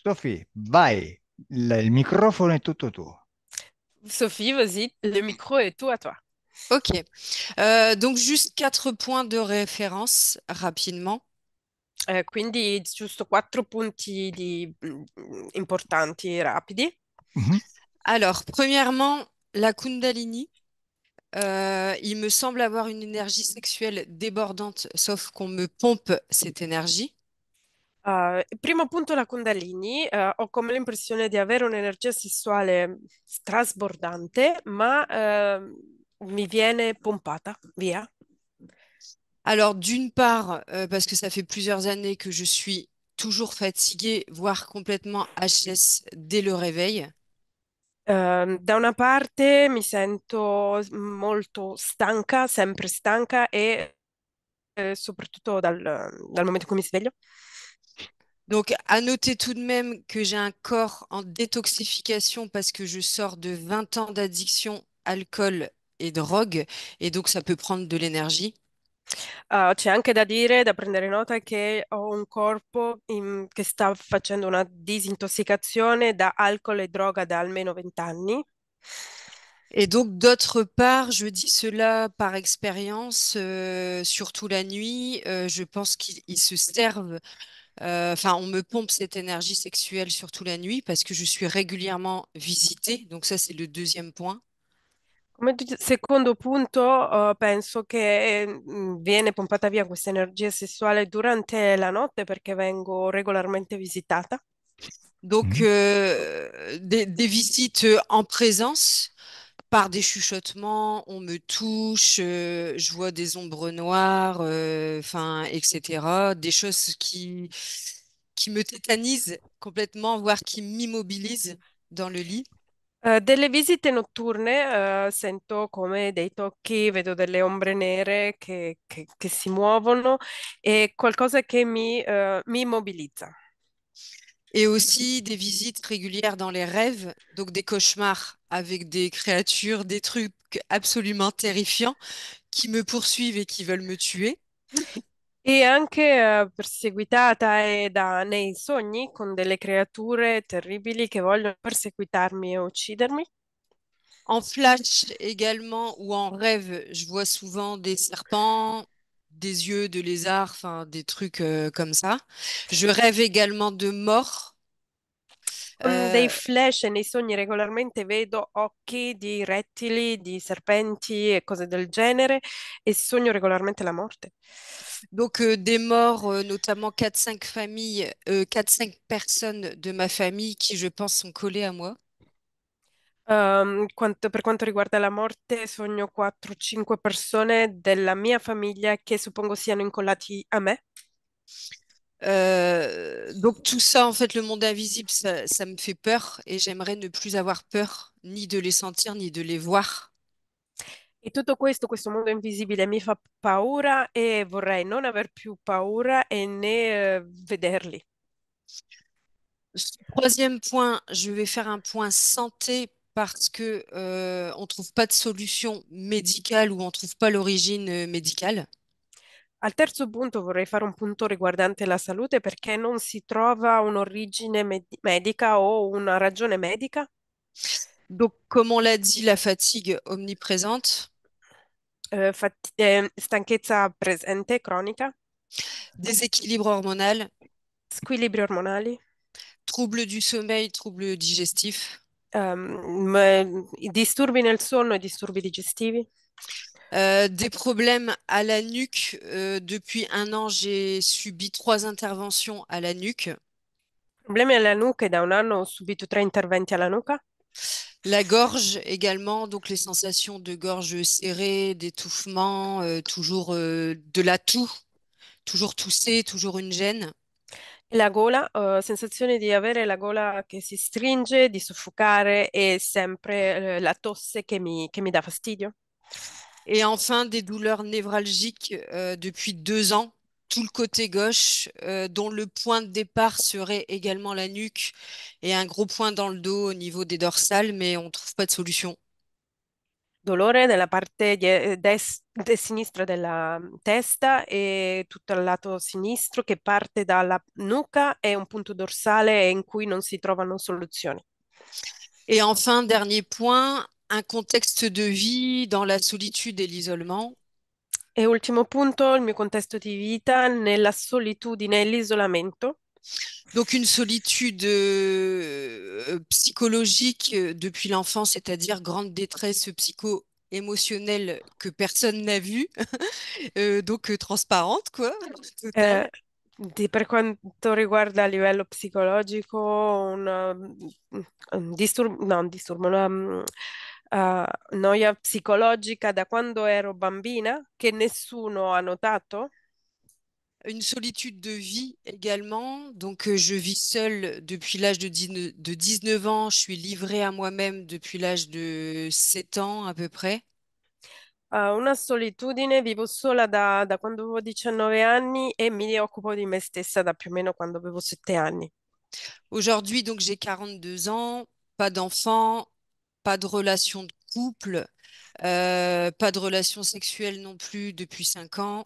Sophie, vai, il microfono è tutto tuo. Sophie, vas-y, le micro est tout à toi. Ok. Donc juste 4 points de référence rapidement. Quindi giusto quattro punti importanti, rapidi. Mhm. Alors, premièrement, la Kundalini. Il me semble avoir une énergie sexuelle débordante, sauf qu'on me pompe cette énergie. Primo punto la Kundalini, ho come l'impressione di avere un'energia sessuale strasbordante, ma mi viene pompata via. Alors, d'une part, parce que ça fait plusieurs années que je suis toujours fatiguée, voire complètement HS dès le réveil. Da una parte mi sento molto stanca, sempre stanca e soprattutto dal momento in cui mi sveglio. Donc, à noter tout de même que j'ai un corps en détoxification parce que je sors de 20 ans d'addiction, alcool et drogue, et donc ça peut prendre de l'énergie. C'è anche da dire, da prendere nota che ho un corpo che sta facendo una disintossicazione da alcol e droga da almeno 20 anni. Et donc, d'autre part, je dis cela par expérience, surtout la nuit, je pense qu'ils se servent, enfin, on me pompe cette énergie sexuelle surtout la nuit parce que je suis régulièrement visitée. Donc ça, c'est le deuxième point. Secondo punto, penso che viene pompata via questa energia sessuale durante la notte perché vengo regolarmente visitata. Donc, Mhm. des visites en présence par des chuchotements, on me touche, je vois des ombres noires, enfin, etc. Des choses qui me tétanisent complètement, voire qui m'immobilisent dans le lit. Delle visite notturne, sento come dei tocchi, vedo delle ombre nere che si muovono e qualcosa che mi immobilizza. Et aussi des visites régulières dans les rêves, donc des cauchemars avec des créatures, des trucs absolument terrifiants qui me poursuivent et qui veulent me tuer. E anche perseguitata nei sogni con delle creature terribili che vogliono perseguitarmi e uccidermi. En flash également ou en rêve, je vois souvent des serpents, des yeux de lézard, enfin des trucs comme ça. Je rêve également de mort. Con dei Euh, flash nei sogni regolarmente vedo occhi di rettili, di serpenti e cose del genere e sogno regolarmente la morte. donc des morts, notamment quatre cinq familles, 4-5 personnes de ma famille qui, je pense, sont collées à moi. Per quanto riguarda la morte, sogno 4-5 persone della mia famiglia che suppongo siano incollati a me. Donc tout ça, en fait, le monde invisible, ça me fait peur et j'aimerais ne plus avoir peur ni de les sentir ni de les voir. E tutto questo, questo mondo invisibile mi fa paura e vorrei non aver più paura e né vederli. Troisième point, je vais faire un point santé parce que on trouve pas de solution médicale ou on trouve pas l'origine médicale. Al terzo punto vorrei fare un punto riguardante la salute perché non si trova un'origine medica o una ragione medica. Donc, comme on l'a dit, la fatigue omniprésente, Stanchezza presente, cronica, déséquilibre hormonal, squilibri ormonali, troubles du sommeil, troubles digestifs, i disturbi nel sonno e disturbi digestivi, des problèmes à la nuque. Depuis un an, j'ai subi 3 interventions à la nuque. problemi alla nuca e da un anno ho subito 3 interventi alla nuca. La gorge également, donc les sensations de gorge serrée, d'étouffement, toujours de la toux, toujours tousser, toujours une gêne. E la gola, sensazione di avere la gola che si stringe, di soffocare e sempre la tosse che mi dà fastidio. Et enfin, des douleurs névralgiques depuis 2 ans, tout le côté gauche, dont le point de départ serait également la nuque et un gros point dans le dos au niveau des dorsales, mais on ne trouve pas de solution. dolore nella parte sinistra della testa e tutto il lato sinistro che parte dalla nuca e un punto dorsale in cui non si trovano soluzioni. Et enfin, dernier point, un contexte de vie dans la solitude et l'isolement. E ultimo punto, il mio contesto di vita nella solitudine e l'isolamento. Donc une solitude psychologique depuis l'enfance, c'est-à-dire grande détresse psycho-émotionnelle que personne n'a vue, donc transparente, quoi, totale. Eh, per quanto riguarda a livello psicologico, un disturbo, no, un disturbo, una noia psicologica da quando ero bambina che nessuno ha notato. Une solitude de vie également. Donc, je vis seule depuis l'âge de 19 ans. Je suis livrée à moi-même depuis l'âge de 7 ans à peu près. Una solitudine, vivo sola da quando avevo 19 anni e mi occupo di me stessa da più o meno quando avevo 7 anni. Aujourd'hui, donc, j'ai 42 ans, pas d'enfant, pas de relation de couple, pas de relation sexuelle non plus depuis 5 ans.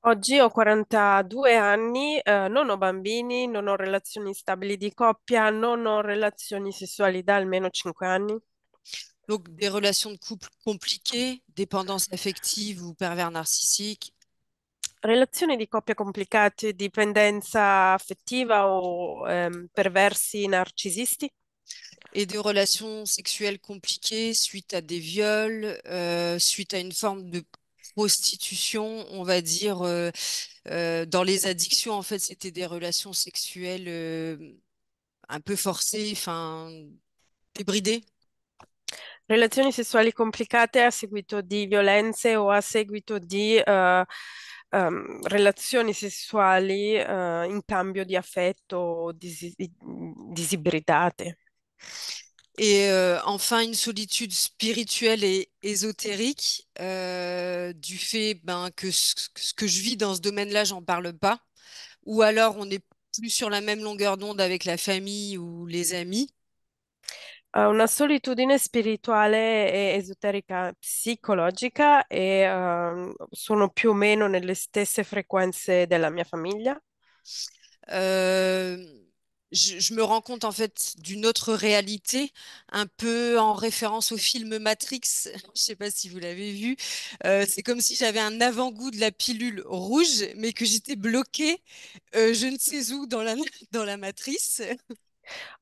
Oggi ho 42 anni, non ho bambini, non ho relazioni stabili di coppia, non ho relazioni sessuali da almeno 5 anni. Donc, des relations de couple compliquées, dépendance affective ou pervers narcissique, Relazioni di coppia complicate, dipendenza affettiva o perversi narcisisti. et des relations sexuelles compliquées suite à des viols, suite à une forme de prostitution, on va dire. Dans les addictions, en fait, c'était des relations sexuelles un peu forcées, enfin, débridées. Relazioni sessuali complicate a seguito di violenze o a seguito di relazioni sessuali in cambio di affetto o disibridate. Et enfin, une solitude spirituelle et ésotérique du fait ben, que ce que je vis dans ce domaine-là, j'en parle pas. Ou alors, on n'est plus sur la même longueur d'onde avec la famille ou les amis. Una solitudine spirituale e esoterica psicologica e sono più o meno nelle stesse frequenze della mia famiglia. Euh, je me rends compte en fait d'une autre réalité, un peu en référence au film Matrix. Je sais pas si vous l'avez vu. C'est comme si j'avais un avant-goût de la pilule rouge, mais que j'étais bloquée, je ne sais où dans la dans la matrice.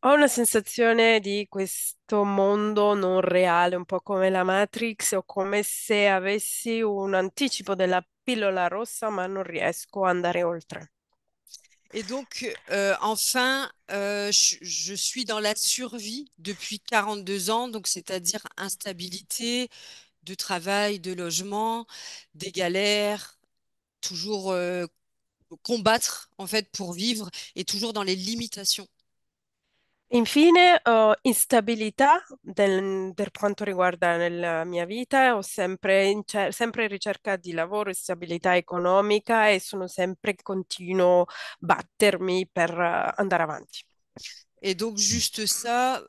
Ho una sensazione di questo mondo non reale, un po' come la Matrix, o come se avessi un anticipo della pillola rossa, ma non riesco ad andare oltre. Et donc, enfin, je suis dans la survie depuis 42 ans, donc c'est-à-dire instabilité de travail, de logement, des galères, toujours combattre en fait pour vivre et toujours dans les limitations. Infine, ho instabilità per quanto riguarda la mia vita, ho sempre sempre in ricerca di lavoro e stabilità economica e sono sempre continuo battermi per andare avanti. Et donc juste ça,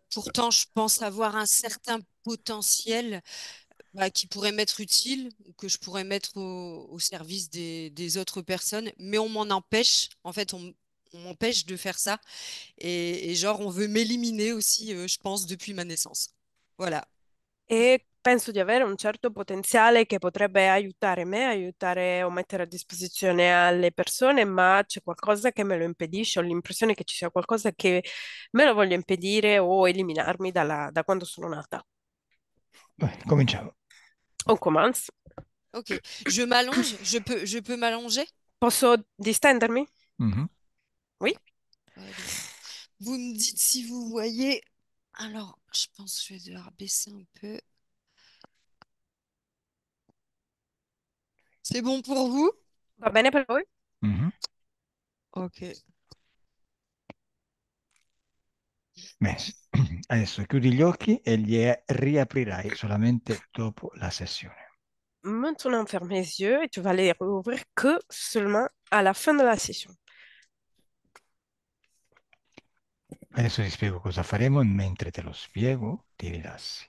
pourtant je pense avoir un certain potentiel bah, qui pourrait m'être utile, ou que je pourrais mettre au service des autres personnes, mais on m'en empêche, en fait on m'empêche de faire ça, et genre on veut m'éliminer aussi, je pense, depuis ma naissance. Voilà. E penso di avere un certo potenziale che potrebbe aiutare me, aiutare o mettere a disposizione alle persone, ma c'è qualcosa che me lo impedisce, ho l'impressione che ci sia qualcosa che me lo voglia impedire o eliminarmi da quando sono nata. Cominciamo. On commence. Ok, je m'allonge, je peux m'allonger? Posso distendermi? Mhm. Oui. Allez. Vous me dites si vous voyez. Alors, je pense que je vais devoir baisser un peu. C'est bon pour vous? Va bene per voi? Mhm. Ok. Bene. Adesso chiudi gli occhi e li riaprirai solamente dopo la sessione. Maintenant, ferme les yeux et tu vas les rouvrir que seulement à la fin de la session. Adesso ti spiego cosa faremo e mentre te lo spiego ti rilassi.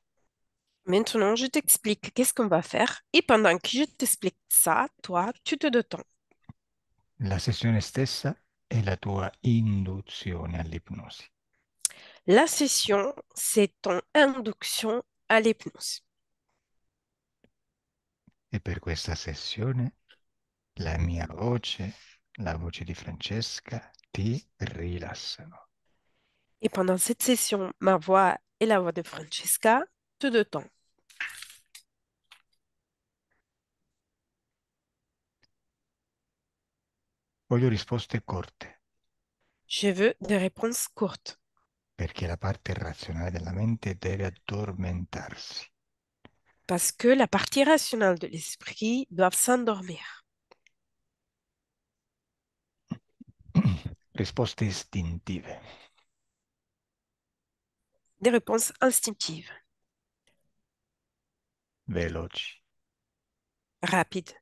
Maintenant, je t'explique qu'est-ce qu'on va faire et pendant que je t'explique ça, toi, tu te détends. La sessione stessa è la tua induzione all'ipnosi La session, c'est ton induction à l'hypnose. e per questa sessione la mia voce, la voce di Francesca, ti rilassano. Et pendant cette session, ma voix et la voix de Francesca te détendent. Voglio risposte corte, Je veux des réponses courtes perché la parte razionale della mente deve addormentarsi. parce que la partie rationnelle de l'esprit doit s'endormir. Risposte istintive, Des réponses instinctives, veloci. rapides.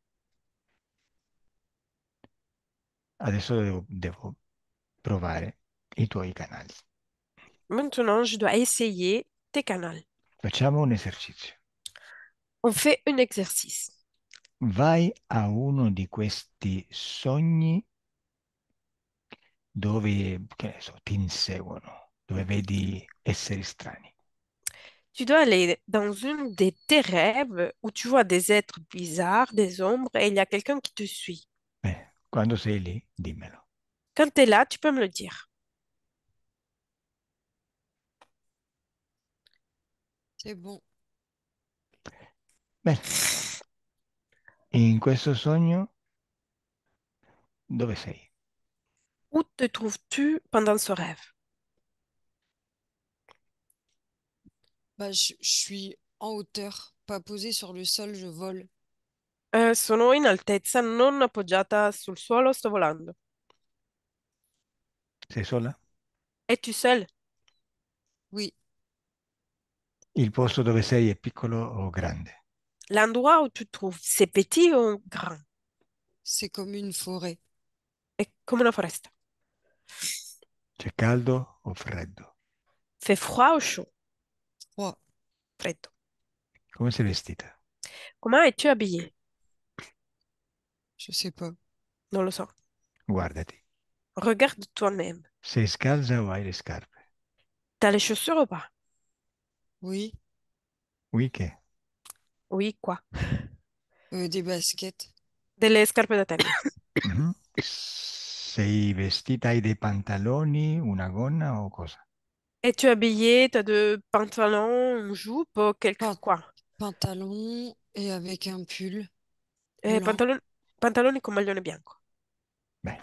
Adesso devo provare i tuoi canali. Maintenant, je dois essayer tes canaux. Facciamo un esercizio. On fait un exercice. Vai a uno di questi sogni dove, che ne so, ti inseguono, dove vedi esseri strani. Tu dois aller dans une de tes rêves où tu vois des êtres bizarres, des ombres, et il y a quelqu'un qui te suit. Quando sei lì, dimmelo. Quand tu es là, tu peux me le dire. C'est bon. Bene, in questo sogno dove sei? Où te trouves-tu pendant ce rêve? Bah, je suis en hauteur, pas posée sur le sol, je vole. Sono in altezza, non appoggiata sul suolo, sto volando. Sei sola? Es-tu seul? Oui, Il posto dove sei è piccolo o grande? L'endroit où tu te trouves, c'est petit ou grand? c'est comme une forêt. È come una foresta. C'è caldo o freddo? Fait froid ou chaud? Froid, Freddo. Come sei vestita? Comment es-tu habillé? je sais pas. Non lo so. Guardati. Regarde toi-même. Sei scalza o hai le scarpe? T'as les chaussures ou pas? Oui, Oui che? Oui, quoi? des baskets. Delle scarpe da tennis. Mhm. Sei vestita, hai dei pantaloni, una gonna o cosa? Es-tu habillé? T'as de pantalons, une jupe, quelque Pan- quoi? pantalon et avec un pull Eh, blanc. pantaloni con maglione bianco. Beh,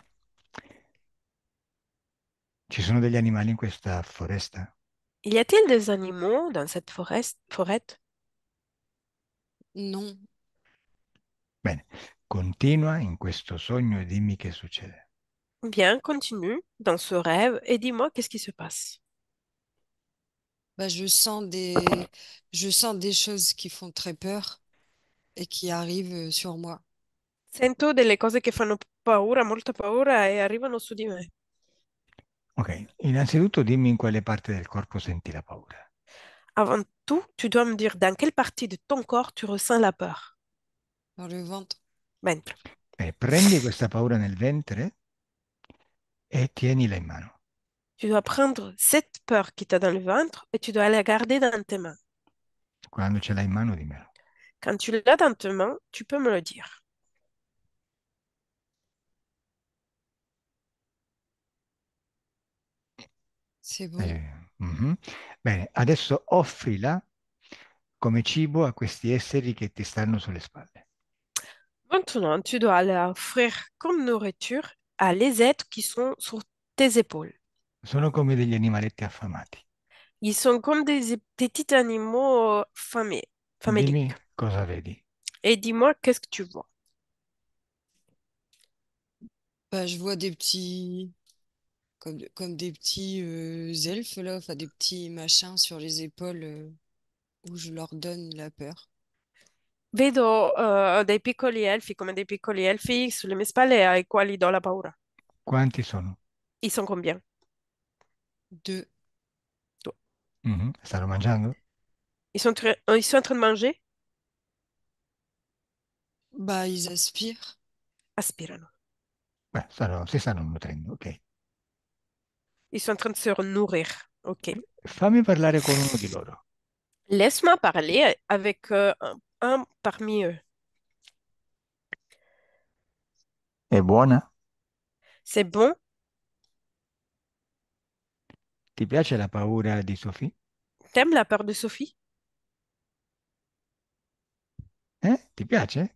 ci sono degli animali in questa foresta? Y a-t-il des animaux dans cette forêt? Non, Bene, continua in questo sogno e dimmi che succede. Bien, continue dans ce rêve et dis-moi qu'est-ce qui se passe. bah, je sens des choses qui font très peur et qui arrivent sur moi. Sento delle cose che fanno paura, molta paura e arrivano su di me. Ok, innanzitutto dimmi in quale parte del corpo senti la paura. Avant tout, tu dois me dire dans quelle partie de ton corps tu ressens la peur. Dans le ventre. Ventre. Prendi questa paura nel ventre e tienila in mano. Tu dois prendre cette peur qui t'a dans le ventre et tu dois la garder dans tes mains. Quando ce l'hai in mano, dimmelo. Quand tu l'as dans tes mains, tu peux me le dire. C'est bon. Mhm. Bene, adesso offrila come cibo a questi esseri che ti stanno sulle spalle. Maintenant, tu dois l'offrir comme nourriture à les êtres qui sont sur tes épaules. Sono come degli animaletti affamati. Ils sont comme des petits animaux Dimmi faméliques. cosa vedi. Et dis-moi, qu'est-ce que tu vois? Bah, je vois des petits, comme des petits elfes là, enfin des petits machins sur les épaules où je leur donne la peur. Vedo dei piccoli elfi, come dei piccoli elfi sulle mie spalle ai quali do la paura. Quanti sono? Ils sont combien? Deux, Mhm. Stanno mangiando? Ils sont en train de manger? Bah, ils aspirent. Aspirano. Beh, si stanno nutrendo, ok. Ils sont en train de se nourrir. OK. Fammi parlare con uno di loro. Laisse-moi parler avec un parmi eux. È buona? C'est bon? Ti piace la paura di Sophie? T'aimes la peur de Sophie? Ti piace?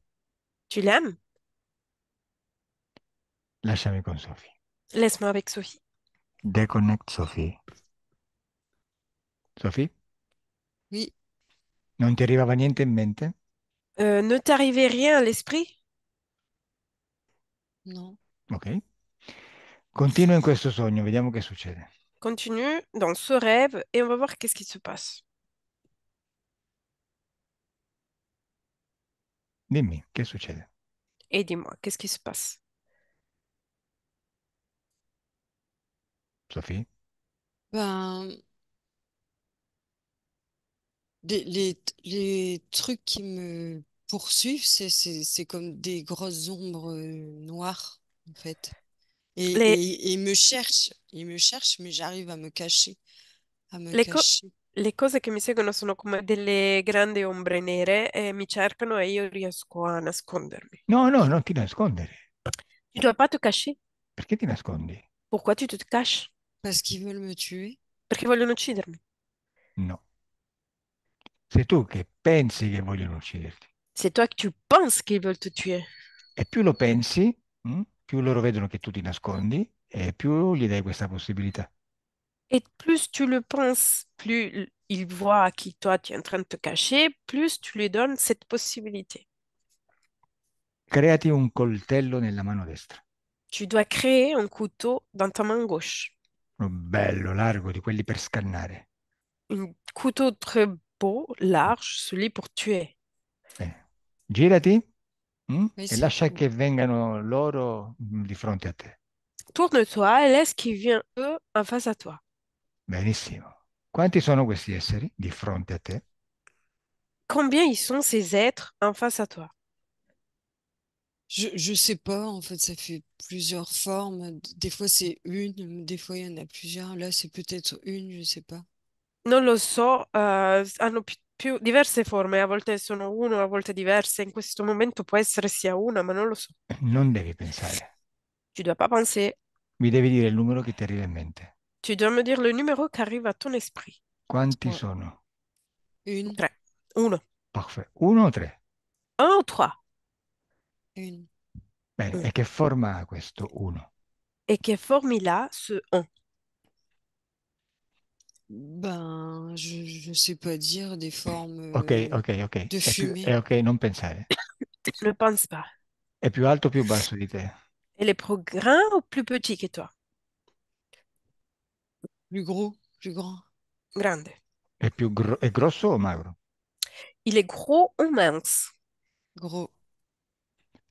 Tu l'aimes? Lasciami con Sophie. Laisse-moi avec Sophie. Deconnect Sophie. Sophie? Oui, Non ti arrivava niente in mente? Ne t'arrivait rien à l'esprit? non. Ok. Continua in questo sogno, vediamo che succede. Continue dans ce rêve et on va voir qu'est-ce qui se passe. Dimmi, che succede? Et dis-moi, qu'est-ce qui se passe? Sophie? Ben, les trucs qui me poursuivent, c'est comme des grosses ombres noires, en fait. Les, Et ils me cherchent, mais j'arrive à me le, co- cacher. le cose che mi seguono sono come delle grandi ombre nere e mi cercano e io riesco a nascondermi. No, no, non ti nascondere. Tu dois pas te cacher. Perché ti nascondi? Pourquoi tu te caches? Parce qu'ils veulent me tuer. Perché vogliono uccidermi. No. Sei tu che pensi che vogliono ucciderti. C'est toi que tu penses qu'ils veulent te tuer. E più lo pensi, più loro vedono che tu ti nascondi e più gli dai questa possibilità. Et plus tu le penses, plus il voit qui toi tu es en train de te cacher, plus tu lui donnes cette possibilité. Creati un coltello nella mano destra. Tu dois créer un couteau dans ta main gauche. Uno bello, largo, di quelli per scannare. Un couteau très beau, large, celui pour tuer. Bene. Girati, Oui, e c'est lascia bon. che vengano loro di fronte a te. Tourne-toi et laisse qu'ils viennent eux en face à toi. Benissimo. Quanti sono questi esseri di fronte a te? Combien ils sont ces êtres en face à toi? Je sais pas, en fait, ça fait plusieurs formes. Des fois, c'est une, des fois, il y en a plusieurs. Là, c'est peut-être une, je sais pas. Non lo so, hanno più diverse forme, a volte sono uno, a volte diverse. In questo momento può essere sia una, ma non lo so. Non devi pensare. Tu dois pas penser. Mi devi dire il numero che ti arriva in mente. Tu dois me dire le numéro qui arrive à ton esprit. Quanti Ouais. sono? Une, Tre. Uno. Parfait. Uno o tre? Un ou trois? une. Bene, Un. e che forma ha questo uno? Et que forme il a, ce un? Ben, je sais pas dire des formes Ok, ok, ok. de È fumée. ok, non pensare. Ne pense pas. È più alto o più basso di te? Elle est plus grand ou plus petit que toi? Plus gros, plus grand, Grande. È grosso o magro? Il est gros ou mince? gros.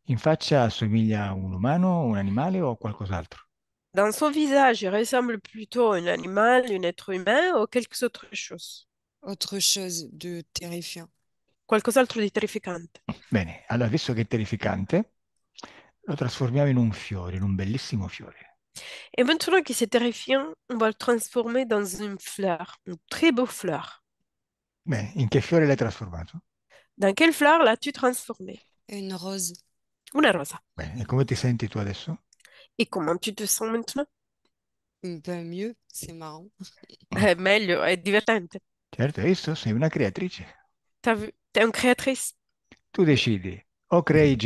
In faccia assomiglia a un umano, un animale o a qualcos'altro? Dans son visage, il ressemble plutôt à un animal, un être humain ou quelque autre chose. Autre chose de terrifiant. Qualcos'altro di terrificante. Bene, allora, visto che è terrificante, lo trasformiamo in un fiore, in un bellissimo fiore. Et maintenant que c'est terrifiant, on va le transformer dans une fleur, une très beau fleur. Bene, in che fiore l'hai trasformato? Dans quelle fleur l'as-tu transformé? Une rose. Una rosa. Bene, e come ti senti tu adesso? Et comment tu te sens maintenant? Pas mieux, c'est marrant. Meglio, è divertente. Certo, hai visto? Sei una creatrice. T'as vu? T'es une créatrice. Tu decidi, o crei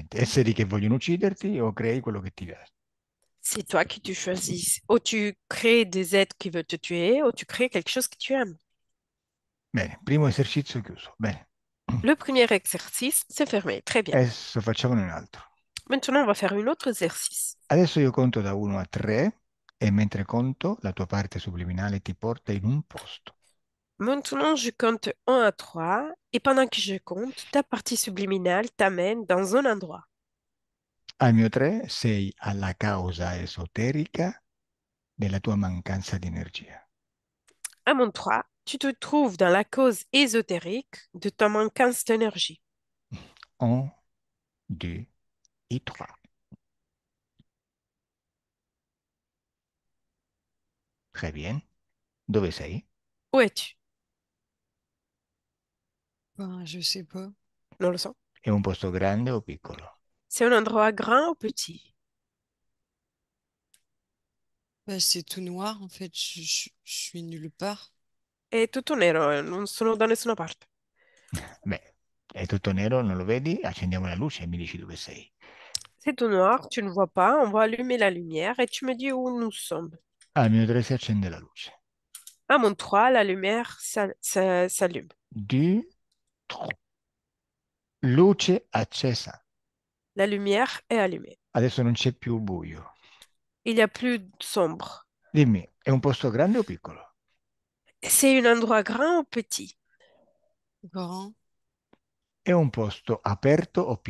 esseri che vogliono ucciderti, o crei quello che ti piace. C'est toi qui tu choisis. Ou tu crées des êtres qui veulent te tuer, ou tu crées quelque chose que tu aimes. Bene, primo esercizio chiuso. Bene, Le premier exercice, c'est fermé. Très bien. adesso facciamone un altro. Maintenant, on va faire un autre exercice. Adesso io conto da 1 a 3 e mentre conto la tua parte subliminale ti porta in un posto. Maintenant, je compte 1 à 3 et pendant que je compte, ta partie subliminale t'amène dans un endroit. Al mio 3 sei alla causa esoterica della tua mancanza di energia. À mon 3, tu te trouves dans la cause ésotérique de ton manquance d'énergie. Un, deux et trois. Très bien. Dove sei? Où es-tu? Ben, je sais pas. Non le sens. È un posto grande o piccolo? C'est un endroit grand ou petit? Ben, c'est tout noir en fait. Je suis nulle part. È tutto nero, non sono da nessuna parte. Beh, è tutto nero, non lo vedi? Accendiamo la luce e mi dici dove sei. C'est tout noir, tu ne vois pas, on va allumer la lumière et tu me dis où nous sommes. Al mio 3 si accende la luce. À mon 3, la lumière s'allume. 2, 3. Luce accesa. La lumière est allumée. Adesso non c'è più buio. Il n'y a plus sombre. Dimmi, è un posto grande o piccolo? C'est un endroit grand ou petit? Grand, È un posto aperto o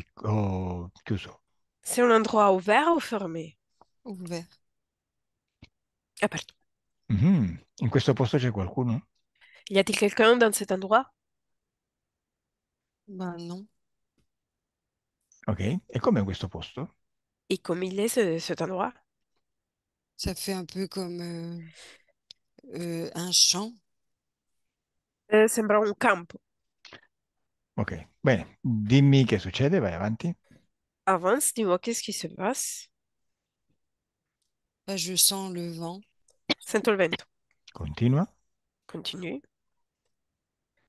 chiuso? C'est un endroit ouvert ou fermé? ouvert. Aperto. Mhm. In questo posto c'è qualcuno? Y a-t-il quelqu'un dans cet endroit? Ben non. Ok. E com'è questo posto? Et comme il est cet endroit? Ça fait un peu comme un champ. Sembra un campo. Ok. Bene, dimmi che succede, vai avanti. Avance, dis-moi qu'est-ce qui se passe? Ben, je sens le vent. Sento il vento. Continua. Continue.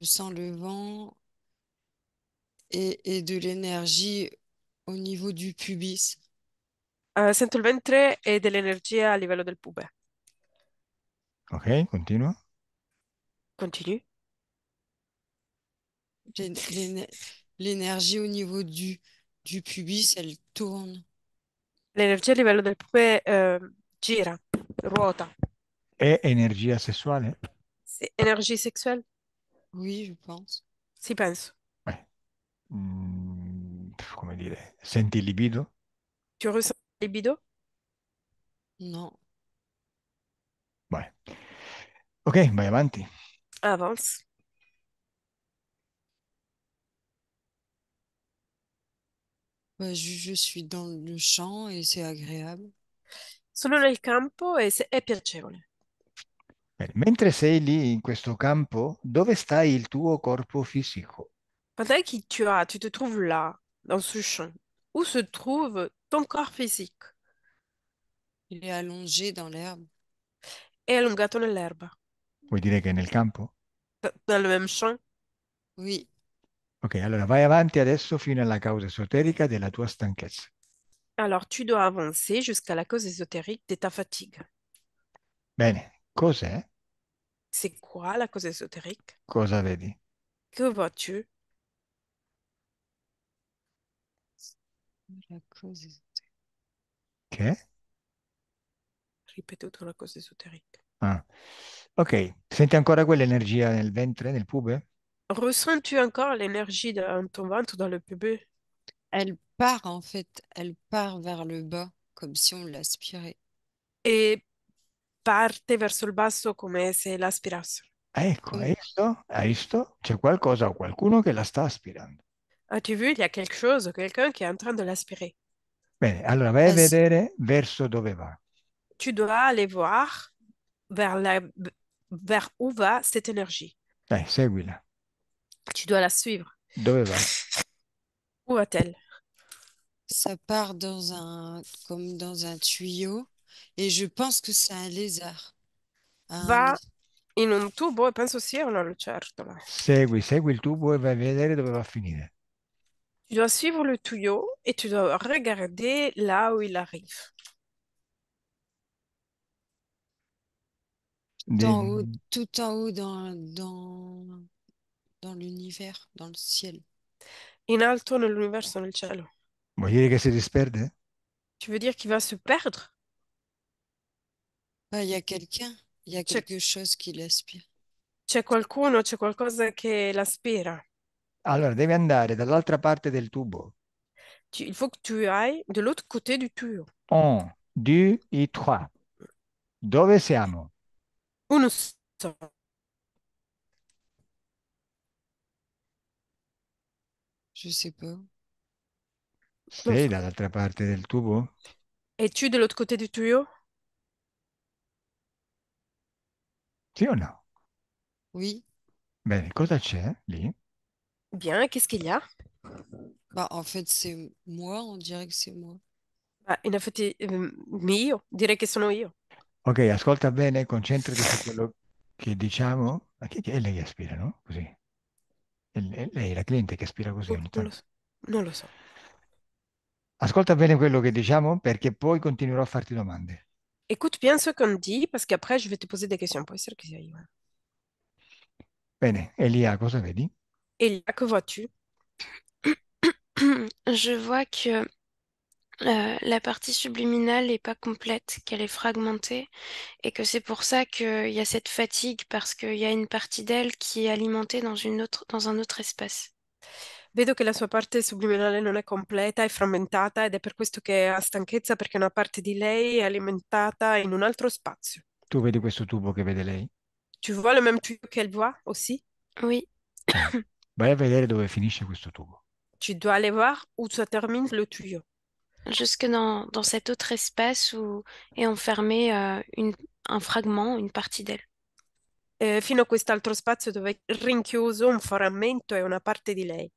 Je sens le vent et de l'énergie au niveau du pubis. Sento il ventre e dell'energia a livello del pube. Ok, continua. Continue. L'é- l'éne- L'énergie au niveau du pubis, elle tourne. L'energia a livello del pube gira, ruota. È energia sessuale? C'est énergie sexuelle? Oui, je pense. Si penso. Beh, come dire, senti il libido? Tu ressens libido? Non. Vai. Ok, vai avanti. Avance. Ben, je suis dans le champ et c'est agréable. Sono nel campo e è piacevole. Bene, mentre sei lì in questo campo, dove sta il tuo corpo fisico? Pendant que tu te trouves là, dans ce champ, où se trouve ton corps physique? Il est allongé dans l'herbe. È allungato nell'erba, Vuoi dire che è nel campo? dans le même champ. Ok, allora vai avanti adesso fino alla causa esoterica della tua stanchezza. Alors tu dois avancer jusqu'à la cause ésotérique de ta fatigue. Bene, cos'è? C'est quoi la cause ésotérique? Cosa vedi? Que vois-tu? La cause est- Che? Ripetuto la cause ésotérique. Ah. Ok, senti ancora quell'energia nel ventre, nel pube? Ressens-tu encore l'énergie dans ton ventre, dans le pubis? Elle part en fait, elle part vers le bas, comme si on l'aspirait. E parte verso il basso come se l'aspirasse. Ecco, hai Comme, visto? Hai visto? C'è qualcosa o qualcuno che la sta aspirando. As-tu vu, il y a quelque chose, quelqu'un qui est en train de l'aspirer. Bene, allora vai a as- vedere verso dove va. Tu dois aller voir vers vers où va cette énergie. Dai, seguila. Tu dois la suivre. Dove va? Où va-t-elle? Ça part dans comme dans un tuyau, et je pense que c'est un lézard. Un, Va in un tubo e penso sia una lucertola. Segui il tubo e vai a vedere dove va a finire. Tu dois suivre le tuyau et tu dois regarder là où il arrive. Di- tout en haut dans l'univers, dans le ciel. In alto nell'universo, nel cielo. Vuoi dire che si disperde? Tu veux dire qu'il va se perdre? Ah, il y a quelqu'un, il y a C'è quelque chose qui l'aspire. c'è qualcuno, c'è qualcosa che l'aspira. Allora, devi andare dall'altra parte del tubo. Il faut que tu ailles de l'autre côté du tuyau. Un, due et trois. Dove siamo? Où nous sommes? Je sais pas. Non Sei so. dall'altra parte del tubo? Es-tu de l'autre côté du tuyau? Sì o no? Oui. Bene, cosa c'è lì? Bien, qu'est-ce qu'il y a? Bah, en fait, c'est moi, on dirait que c'est moi. Ah, in effetti, io, direi che sono io. Ok, ascolta bene, concentrati su quello che diciamo. Ma che è lei che aspira, no? Così. È lei, la cliente che aspira così ogni Non lo tanto. so. Non lo so. Ascolta bene quello che diciamo perché poi continuerò a farti domande. Écoute bien ce qu'on dit, parce qu'après, je vais te poser des questions. Può essere che sia io. Bene, Elia, cosa vedi? Elia, que vois-tu? Je vois que la partie subliminale n'est pas complète, qu'elle est fragmentée, et que c'est pour ça qu'il y a cette fatigue, parce qu'il y a une partie d'elle qui est alimentée dans un autre espace. Vedo che la sua parte subliminale non è completa, è frammentata ed è per questo che ha stanchezza perché una parte di lei è alimentata in un altro spazio. Tu vedi questo tubo che vede lei? Tu vois le même tuyau qu'elle voit aussi? Oui, Bene. Vai a vedere dove finisce questo tubo. Tu dois aller voir où ça termine le tuyau. jusque dans cet autre espace où est enfermé un fragment, une partie d'elle. Fino a quest'altro spazio dove è rinchiuso un frammento e una parte di lei.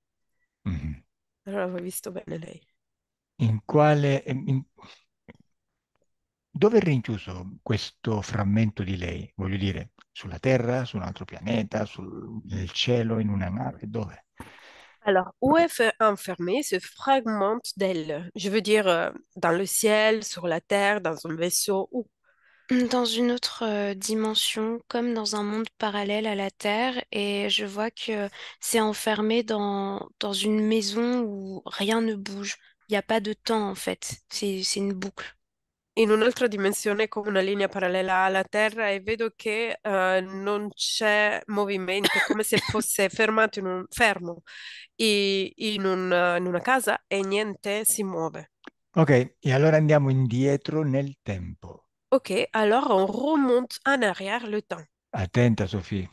Mhm. Allora avevo visto bene lei. In quale... Dove è rinchiuso questo frammento di lei? Voglio dire, sulla Terra, su un altro pianeta, nel cielo, in una nave, dove? Alors, où est enfermé ce fragment d'elle? Je veux dire, dans le ciel, sur la terre, dans un vaisseau, où? Dans une autre dimension, comme dans un monde parallèle à la Terre, et je vois que c'est enfermé dans une maison où rien ne bouge. Il n'y a pas de temps en fait. C'est une boucle. In un'altra dimensione come una linea parallela alla Terra e vedo che non c'è movimento, è come se fosse fermato fermo in una casa e niente si muove. Ok, e allora andiamo indietro nel tempo. Ok, alors on remonte en arrière le temps. Attenta, Sofì.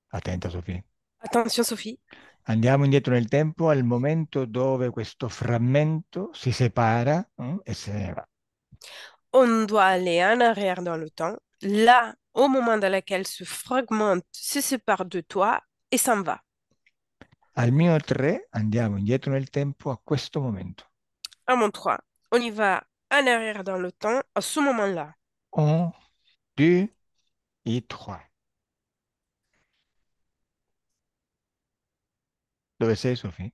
Attenta, Sofì. Attention, Sophie. Andiamo indietro nel tempo al momento dove questo frammento si separa, e se ne va. On doit aller en arrière dans le temps, là, au moment dans lequel ce fragment se sépare de toi et s'en va. Al mio 3 andiamo indietro nel tempo a questo momento. À mon 3, on y va en arrière dans le temps à ce moment-là. 1, 2 et 3. Dove sei, Sofì?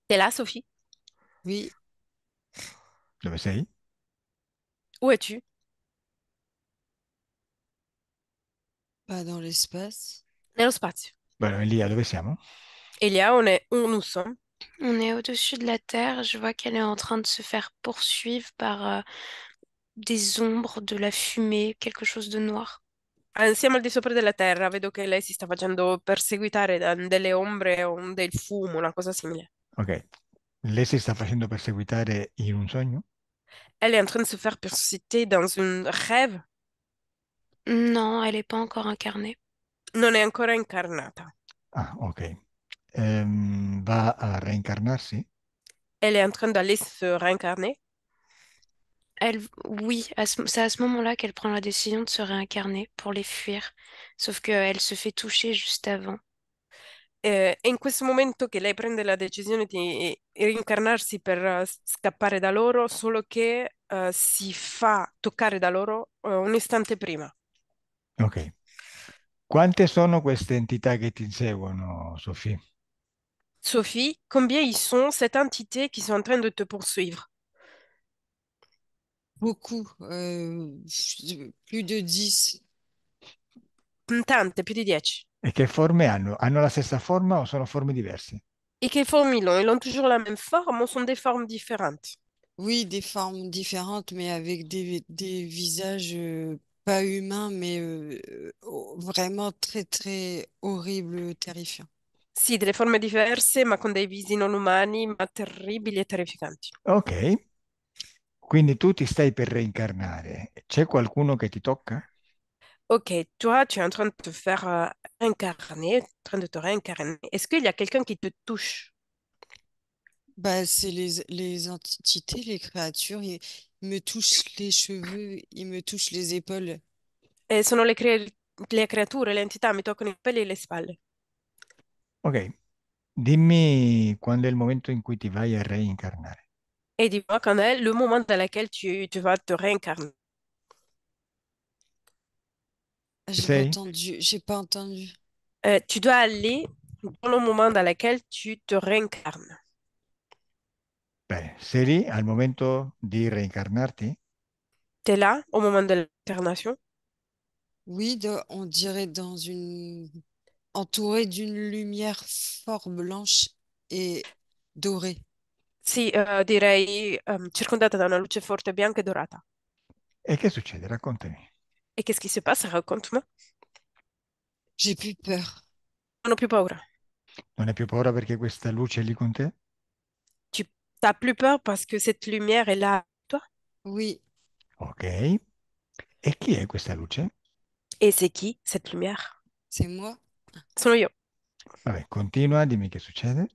T'es là, Sophie? Oui, Dove sei? Où es-tu? pas dans l'espace. Nello spazio. Beh, Elia, dove siamo? Elia, on est où nous sommes? On est au-dessus de la Terre. Je vois qu'elle est en train de se faire poursuivre par des ombres, de la fumée, quelque chose de noir. Siamo al di sopra della Terra, vedo che lei si sta facendo perseguitare da delle ombre o del fumo, una cosa simile. Ok. Lei si sta facendo perseguitare in un sogno? Elle est en train de se faire persécuter dans un rêve, Non, elle n'est pas encore incarnée. non è ancora incarnata. Ah, ok. Va a reincarnarsi? Elle est en train d'aller se réincarner. Oui, c'est à ce moment-là qu'elle prend la décision de se réincarner pour les fuir. Sauf qu'elle se fait toucher juste avant. È in questo momento che lei prende la decisione di reincarnarsi per scappare da loro, solo che si fa toccare da loro un istante prima. Ok. Quante sono queste entità che ti inseguono, Sofì? Sophie, combien ils sont cette entité qui sont en train de te poursuivre? Beaucoup. Plus de 10. Tante, più di 10. E che forme hanno? Hanno la stessa forma o sono forme diverse? Et quelles formes ils ont? Ils ont toujours la même forme ou sont des formes différentes? Oui, des formes différentes, mais avec des visages pas humains, mais vraiment très, très horribles, terrifiants. Sì, delle forme diverse, ma con dei visi non umani, ma terribili e terrificanti. Ok. Quindi tu ti stai per reincarnare. C'è qualcuno che ti tocca? Ok, toi, tu es en train de te faire réincarner, en train de te réincarner. Est-ce qu'il y a quelqu'un qui te touche? Bah, c'est les entités, les créatures. Ils me touchent les cheveux, ils me touchent les épaules. Sono le creature, le entità, mi toccano i peli e le spalle. Ok, dimmi quando è il momento in cui ti vai a reincarnare. Et dis-moi quand est le moment dans lequel tu vas te réincarner. Ah, Ci sei? j'ai pas entendu. Tu dois aller dans le moment dans lequel tu te réincarnes. Bene, sei lì al momento di reincarnarti? Tu es là au moment de l'incarnation. Oui, on dirait entouré d'une lumière fort blanche et dorée. Sì, direi circondata da una luce forte bianca e dorata. E che succede? Raccontami. Et qu'est-ce qui se passe? Raconte-moi. J'ai plus peur. Non ho più paura. Non hai più paura perché questa luce è lì con te? Tu n'as plus peur parce que cette lumière est là avec toi. Oui, Ok. E chi è questa luce? Et c'est qui cette lumière? c'est moi. Sono io. Vabbè, continua, dimmi che succede.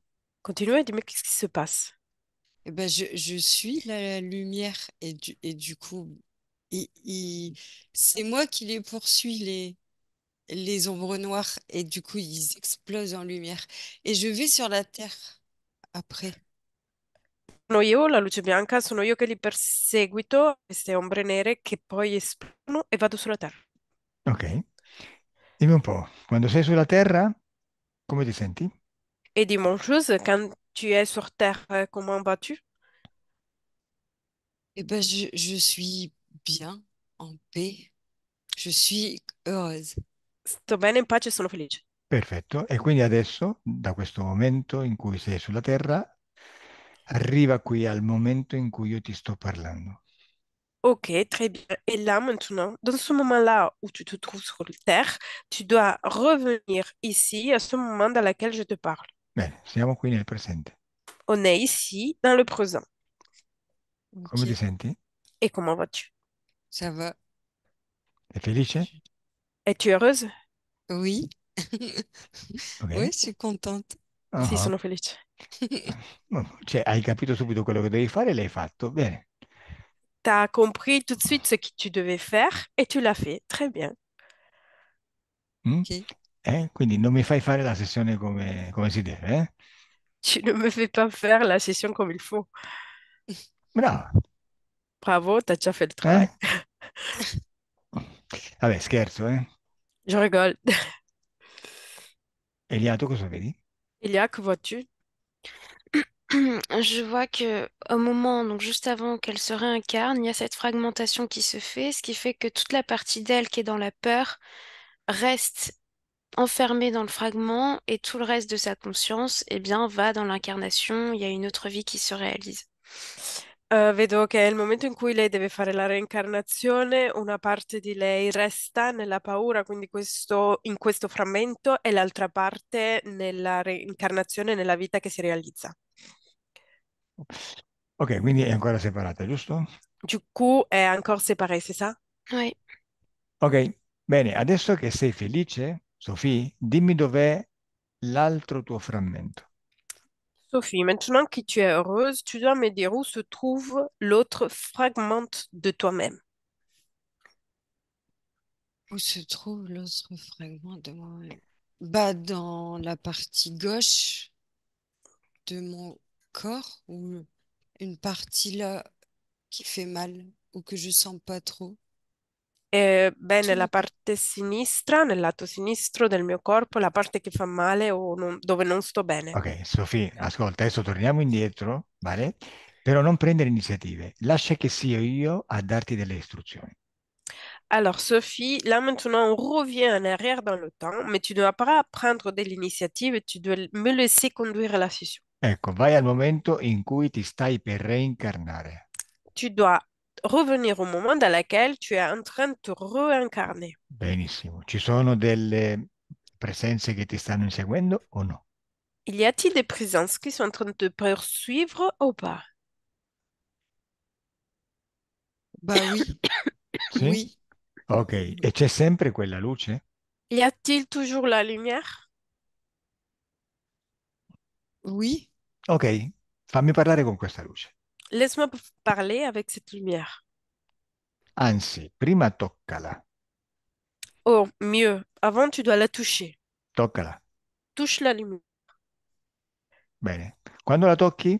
Continue et dis-moi qu'est-ce qui se passe. Eh ben, je suis la lumière et du coup, c'est moi qui les poursuis, les ombres noires, et du coup, ils explosent en lumière. Et je vais sur la terre après. Sono io, la luce bianca, sono io che li perseguito, queste ombre nere che poi esplodono e vado sulla terra. Ok. Dimmi un po', quando sei sulla Terra, come ti senti? Et dis-moi une chose, quand tu es sur terre, comment vas-tu? Eh ben, je suis bien, en paix. Je suis heureuse. Sto bene, in pace e sono felice. Perfetto. E quindi adesso, da questo momento in cui sei sulla Terra, arriva qui al momento in cui io ti sto parlando. Ok, très bien. Et là, maintenant, dans ce moment-là où tu te trouves sur terre, tu dois revenir ici, à ce moment dans lequel je te parle. Bene, siamo qui nel presente. On est ici, dans le présent. Come ti Ok, senti? Et comment vas-tu? ça va. Sei felice? Es-tu heureuse? Oui. Oui, Ok. je suis contente. Sì, Ah, sono felice. cioè, hai capito subito quello che devi fare e l'hai fatto. Bene. Tu as compris tout de suite ce que tu devais faire et tu l'as fait. Très bien. Mm? Ok. Quindi non mi fai fare la sessione come si deve, eh? Tu ne me fais pas faire la session comme il faut. Brava, Bravo, tu as déjà fait le eh? travail. Vabbè, scherzo, eh? Je rigole. Elia, tu cosa vedi? Ilia, que vois-tu? Je vois que au moment, donc juste avant qu'elle se réincarne, il y a cette fragmentation qui se fait, ce qui fait que toute la partie d'elle qui est dans la peur reste enfermée dans le fragment et tout le reste de sa conscience, eh bien, va dans l'incarnation. Il y a une autre vie qui se réalise. Vedo che nel momento in cui lei deve fare la reincarnazione, una parte di lei resta nella paura, quindi in questo frammento, e l'altra parte nella reincarnazione, nella vita che si realizza. Ok, quindi è ancora separata, giusto? Du coup, è encore séparé, c'est ça? Oui. Ok, bene, adesso che sei felice, Sofì, dimmi dov'è l'altro tuo frammento. Sophie, maintenant que tu es heureuse, tu dois me dire où se trouve l'autre fragment de toi-même. Où se trouve l'autre fragment de moi-même? Bah, dans la partie gauche de mon corps, ou une partie là qui fait mal, ou que je sens pas trop. Beh, Tout nella le corps. parte sinistra, nel lato sinistro del mio corpo, la parte che fa male o dove non sto bene. Ok, Sofì, ascolta, adesso torniamo indietro, vale? Però non prendere iniziative, lascia che sia io a darti delle istruzioni. Alors, Sophie, là maintenant, on revient en arrière dans le temps, mais tu ne dois pas prendre de l'initiative, tu dois me laisser conduire la session. Ecco, vai al momento in cui ti stai per reincarnare. Tu dois revenir au moment dans lequel tu es en train de te réincarner. Benissimo. Ci sono delle presenze che ti stanno inseguendo o no? Il y a-t-il des présences qui sont en train de te poursuivre ou pas? Bah oui, Sì? oui. Ok, e c'è sempre quella luce? Y a-t-il toujours la lumière? Oui, Ok, fammi parlare con questa luce. Laisse-moi parler avec cette lumière. Anzi, prima toccala, Oh, mieux, avant tu dois la toucher. toccala. Touche la lumière. Bene. Quando la tocchi,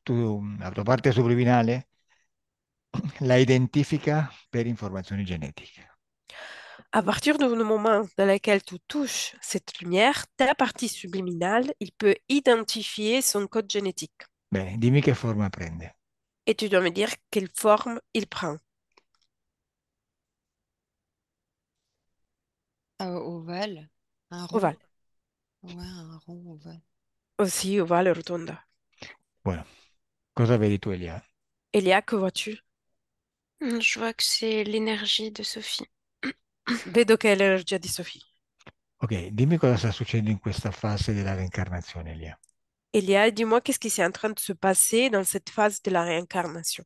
tu, la tua parte subliminale la identifica per informazioni genetiche. À partir du moment dans lequel tu touches cette lumière, ta partie subliminale, il peut identifier son code génétique. Bene, dimmi che forma prende. Et tu dois me dire quelle forme il prend. ovale, un rond. Ovale. Ouais, un rond ovale. Aussi ovale rotonda. Buono. Cosa vedi tu, Elia? Elia, que vois-tu? Je vois que c'est l'énergie de Sophie. Vedo che è l'energia di Sophie. Ok, dimmi cosa sta succedendo in questa fase della reincarnazione, Elia. Elia, dis-moi qu'est-ce qui est en train de se passer dans cette phase de la réincarnation.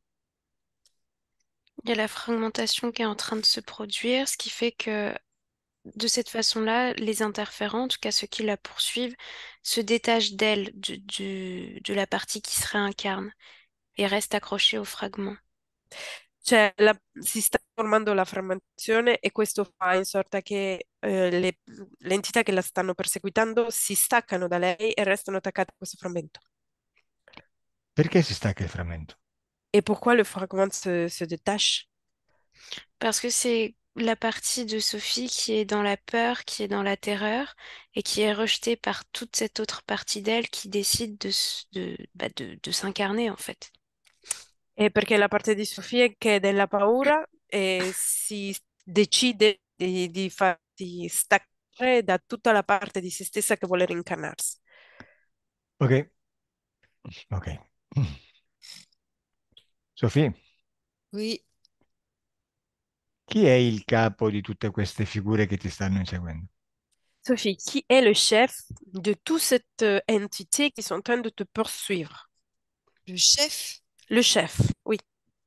Il y a la fragmentation qui est en train de se produire, ce qui fait que de cette façon-là, les interférents, en tout cas ceux qui la poursuivent, se détachent d'elle, de la partie qui se réincarne, et restent accrochés au fragment. Cioè, si sta formando la frammentazione e questo fa in sorta che le entità che la stanno perseguitando si staccano da lei e restano attaccate a questo frammento. Perché si stacca il frammento? Et pourquoi le fragment se détache? Parce que c'est la partie de Sophie qui est dans la peur, qui est dans la terreur, et qui est rejetée par toute cette autre partie d'elle qui décide de s'incarner, en fait. È perché la parte di Sofia che è della paura e si decide di farsi staccare da tutta la parte di se stessa che vuole rincarnarsi. Ok, ok. Sofì, Oui, chi è il capo di tutte queste figure che ti stanno inseguendo? Sophie, qui est le chef de toute cette entité qui sont en train de te poursuivre? le chef, Le chef, oui.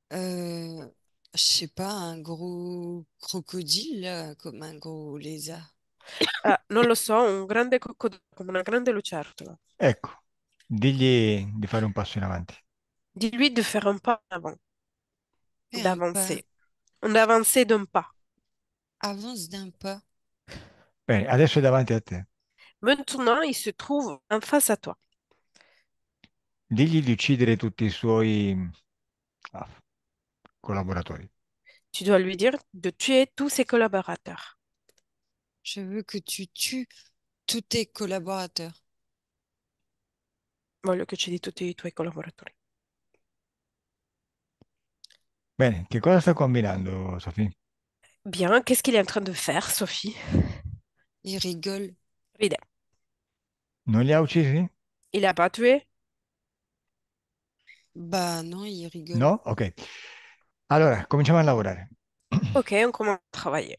je sais pas, un gros crocodile, là, comme un gros lézard. Ah, non lo so, un grande coccodrillo, come una grande lucertola. Ecco, digli di fare un passo in avanti. Dis-lui de faire un pas en avant, Et un pas, d'avancer. D'avancer d'un pas. avance d'un pas. Bene, adesso è davanti a te. Maintenant, il se trouve en face à toi. Digli di uccidere tutti i suoi ah, collaboratori. Tu dois lui dire de tuer tous ses collaborateurs. Je veux que tu tues tous tes collaborateurs. Voglio che uccidi tutti i tuoi collaboratori. Bene, che cosa sta combinando, Sofì? Bien, qu'est-ce qu'il est en train de faire, Sophie? Il rigole. Ride. Non li ha uccisi? Il a pas tué? Bah non, il rigole. No? Ok. Allora, cominciamo a lavorare. Ok, on commence à travailler.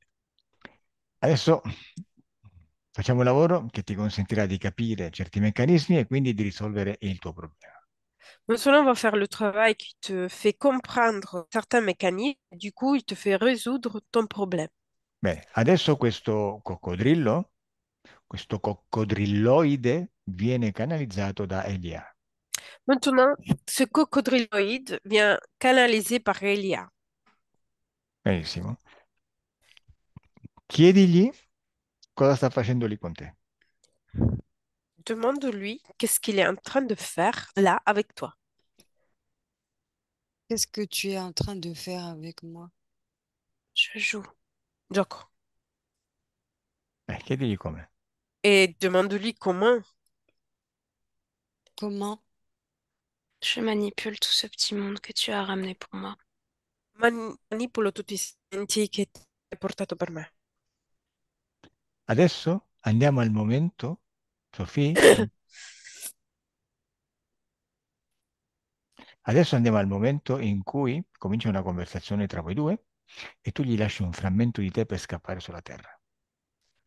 Adesso facciamo un lavoro che ti consentirà di capire certi meccanismi e quindi di risolvere il tuo problema. Maintenant, on va faire le travail qui te fait comprendre certains mécanismes. Du coup, il te fait résoudre ton problème. Bene, adesso questo coccodrilloide viene canalizzato da Elia. Maintenant, ce cocodriloïde vient canalisé par Elia. Benissimo. Chiedigli cosa sta facendo lì con te. Demande-lui qu'est-ce qu'il est en train de faire là avec toi. Qu'est-ce que tu es en train de faire avec moi? Je joue. Gioco. Chiedigli come. Et demande-lui comment. Comment? Je manipule tout ce petit monde que tu as ramené pour moi. Manipolo tutti i sentimenti che ti hai portato per me. Adesso andiamo al momento, Sofì, adesso andiamo al momento in cui comincia una conversazione tra voi due e tu gli lasci un frammento di te per scappare sulla terra.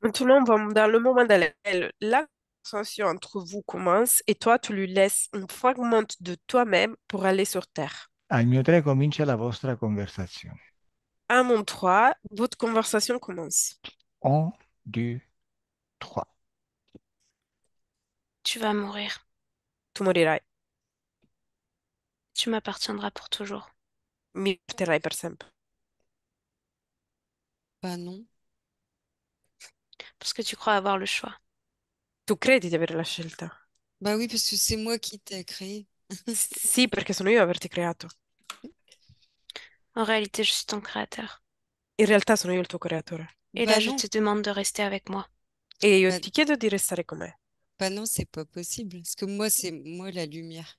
Maintenant, on va dans le moment dans lequel la conversation entre vous commence et toi, tu lui laisses un fragment de toi-même pour aller sur Terre. Al mio 3 comincia la vostra conversazione. À mon 3, votre conversation commence. 1, 2, 3. Tu vas mourir. Tu morirai, Tu m'appartiendras pour toujours. mi porterai per sempre. Bah non. Parce que tu crois avoir le choix. Tu credi di avere la scelta? Bah oui, parce que c'est moi qui t'ai créé. Sì, perché sono io a averti creato. En réalité, je suis ton créateur. In realtà sono io il tuo creatore. Et là, Bah je non. te demande de rester avec moi. E io Bah, ti chiedo di restare con me. bah non, c'est pas possible. Parce que moi, c'est moi la lumière.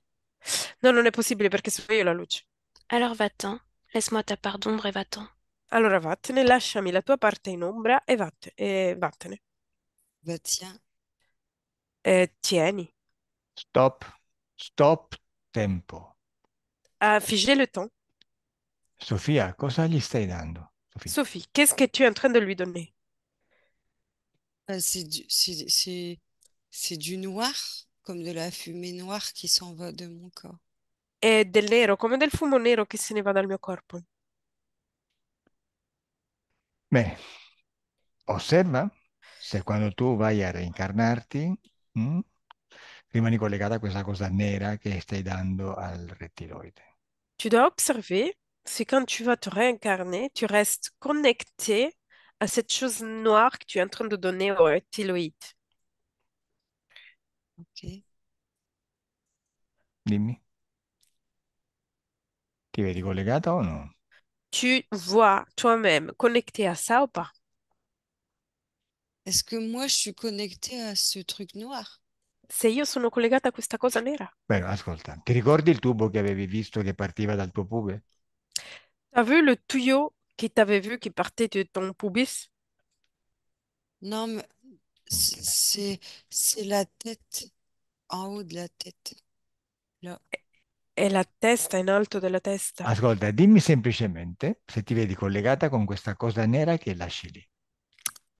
No, non è possibile perché sono io la luce. Alors va-t'en. Laisse-moi ta part d'ombre et va-t'en. Allora vattene, lasciami la tua parte in ombra e vattene. Bah tiens. E tieni. Stop. Stop. Tempo. Figez le temps. Sofia, cosa gli stai dando? Sofia. Sophie, qu'est-ce que tu es en train de lui donner? Bah, c'est du noir, comme de la fumée noire qui s'en va de mon corps. È del nero, come del fumo nero che se ne va dal mio corpo. Bene, osserva se quando tu vai a reincarnarti, mm, rimani collegata a questa cosa nera che stai dando al rettiloide. Tu dois observer si quand tu vas te réincarner, tu restes connecté à cette chose noire que tu es en train de donner au reptiloïde. Ok. Dimmi, ti vedi collegata o no? Tu vois toi-même connecté à ça ou pas? Est-ce que moi, je suis connectée à ce truc noir? Se io sono collegata a questa cosa nera. Beh, ascolta, ti ricordi il tubo che avevi visto che partiva dal tuo pube? T'as vu le tuyau qui t'avait vu qui partait de ton pubis? Non, mais Inutile. c'est la tête, en haut de la tête. Là. È la testa in alto della testa. Ascolta, dimmi semplicemente se ti vedi collegata con questa cosa nera che lasci lì.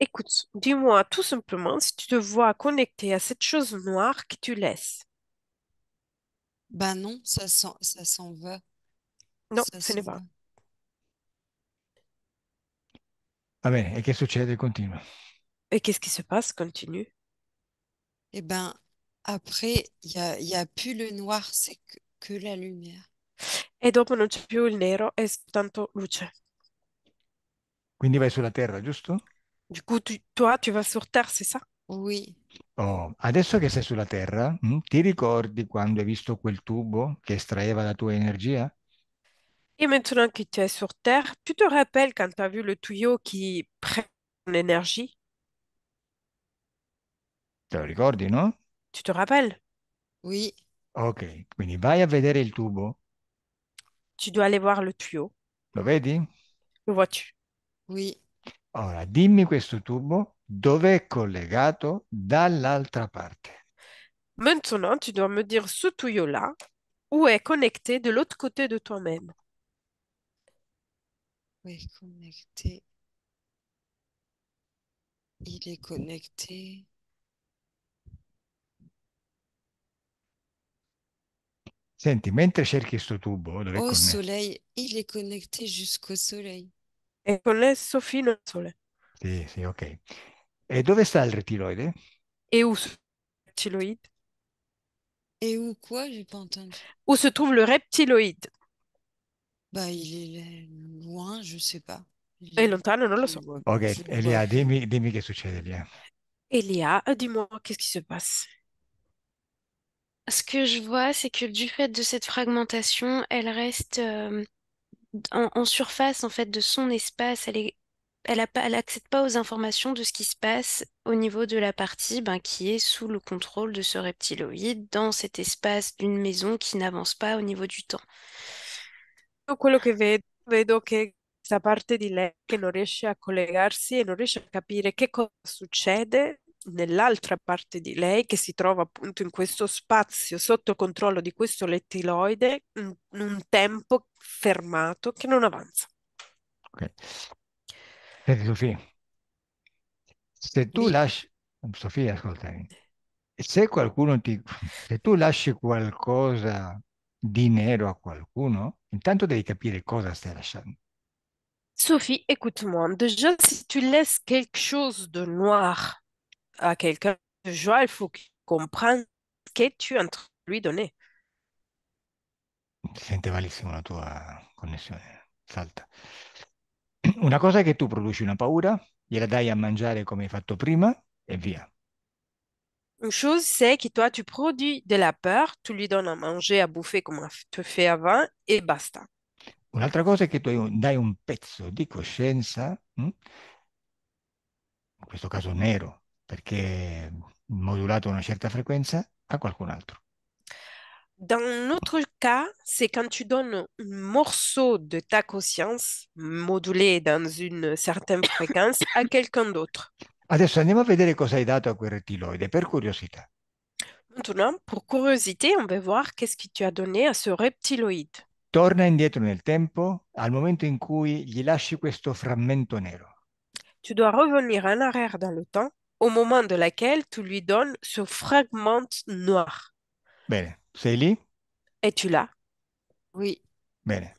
Écoute, dis-moi tout simplement si tu te vois connecté à cette chose noire que tu laisses. Bah non, ça s'en va. Non, Ça ce n'est s'en pas. va. Va bene, e che succede? Continua. Et qu'est-ce qui se passe? Continue. Et ben, après, il y a plus le noir, c'est que la lumière. E dopo non c'è più il nero, è soltanto luce. Quindi vai sulla Terra, giusto? Du coup, toi, tu vas sur Terre, c'est ça? Oui, Oh, adesso che sei sulla Terra, ti ricordi quando hai visto quel tubo che estraeva la tua energia? Et maintenant que tu es sur Terre, tu te rappelles quand tu as vu le tuyau qui prend l'énergie? Te lo ricordi, no? Tu te rappelles? oui, Ok, quindi vai a vedere il tubo, Tu dois aller voir le tuyau. lo vedi? Le vois-tu? oui. Ora, dimmi questo tubo dove è collegato dall'altra parte. Maintenant, tu dois me dire ce tuyau-là, où est connecté de l'autre côté de toi-même. Oui, connecté. Il est connecté Senti, mentre cerchi questo tubo, dove è au connesso? soleil. Il est connecté jusqu'au soleil. È connesso fino al Sole. Sì, sì, ok. E dove sta il retiloide? Et où se trouve le reptiloïde? Et où quoi? J'ai pas entendu. Où se trouve le reptiloïde? Bah, il est loin, je sais pas. È lontano, non lo so. Je Ok, le vois Elia, plus. dimmi che succede, Elia. Elia, dis-moi, qu'est-ce qui se passe? Ce que je vois, c'est que du fait de cette fragmentation, elle reste en surface en fait de son espace. Elle accède pas aux informations de ce qui se passe au niveau de la partie qui est sous le contrôle de ce reptiloïde dans cet espace d'une maison qui n'avance pas au niveau du temps. Io quello che vedo che questa parte di lei che non riesce a collegarsi e non riesce a capire che cosa succede nell'altra parte di lei che si trova appunto in questo spazio sotto controllo di questo lettiloide, in un tempo fermato che non avanza. Ok. Senti, Sofia, se tu Oui, lasci... Sofia, ascoltami. Se qualcuno ti... Se tu lasci qualcosa di nero a qualcuno, intanto devi capire cosa stai lasciando. Sophie, écoute-moi. Déjà, si tu laisses quelque chose de noir à quelqu'un de joie, il faut qu'il comprenne ce que tu es en train de lui donner. Si sente malissimo la tua connessione, salta. Una cosa è che tu produci una paura, gliela dai a mangiare come hai fatto prima e via. Une chose, c'est que toi, tu produis de la peur, tu lui donnes à manger, à bouffer comme tu fais avant, et basta. Un'altra cosa è che tu dai un pezzo di coscienza, in questo caso nero, perché modulato a una certa frequenza, a qualcun altro. Dans notre cas, c'est quand tu donnes un morceau de ta conscience modulé dans une certaine fréquence à quelqu'un d'autre. Adesso andiamo a vedere cosa hai dato a quel rettiloide, per curiosità. Maintenant, pour curiosité, on va voir qu'est-ce que tu as donné à ce reptiloïde. Torna indietro nel tempo al momento in cui gli lasci questo frammento nero. Tu dois revenir en arrière dans le temps au moment de laquelle tu lui donnes ce fragment noir. Bene, sei lì? Et tu l'as. Oui. Bene.